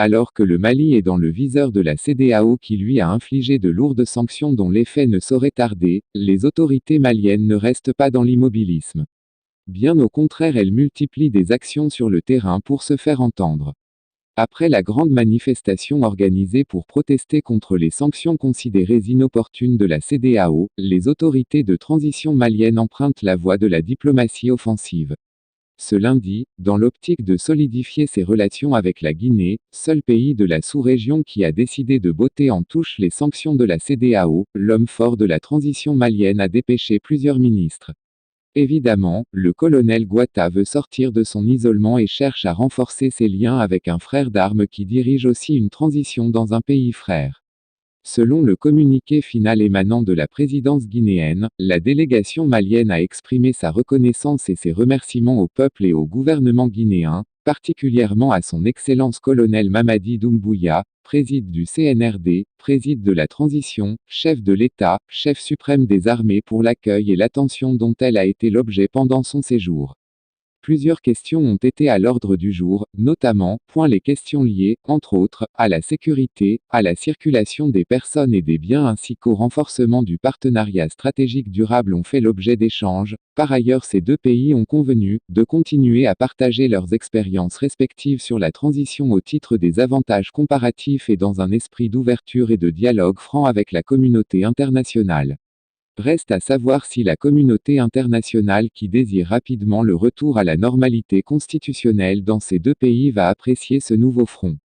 Alors que le Mali est dans le viseur de la CEDEAO qui lui a infligé de lourdes sanctions dont l'effet ne saurait tarder, les autorités maliennes ne restent pas dans l'immobilisme. Bien au contraire, elles multiplient des actions sur le terrain pour se faire entendre. Après la grande manifestation organisée pour protester contre les sanctions considérées inopportunes de la CEDEAO, les autorités de transition maliennes empruntent la voie de la diplomatie offensive. Ce lundi, dans l'optique de solidifier ses relations avec la Guinée, seul pays de la sous-région qui a décidé de botter en touche les sanctions de la CEDEAO, l'homme fort de la transition malienne a dépêché plusieurs ministres. Évidemment, le colonel Guatta veut sortir de son isolement et cherche à renforcer ses liens avec un frère d'armes qui dirige aussi une transition dans un pays frère. Selon le communiqué final émanant de la présidence guinéenne, la délégation malienne a exprimé sa reconnaissance et ses remerciements au peuple et au gouvernement guinéen, particulièrement à son Excellence colonel Mamadi Doumbouya, préside du CNRD, préside de la transition, chef de l'État, chef suprême des armées pour l'accueil et l'attention dont elle a été l'objet pendant son séjour. Plusieurs questions ont été à l'ordre du jour, notamment, les questions liées, entre autres, à la sécurité, à la circulation des personnes et des biens ainsi qu'au renforcement du partenariat stratégique durable ont fait l'objet d'échanges. Par ailleurs, ces deux pays ont convenu de continuer à partager leurs expériences respectives sur la transition au titre des avantages comparatifs et dans un esprit d'ouverture et de dialogue franc avec la communauté internationale. Reste à savoir si la communauté internationale qui désire rapidement le retour à la normalité constitutionnelle dans ces deux pays va apprécier ce nouveau front.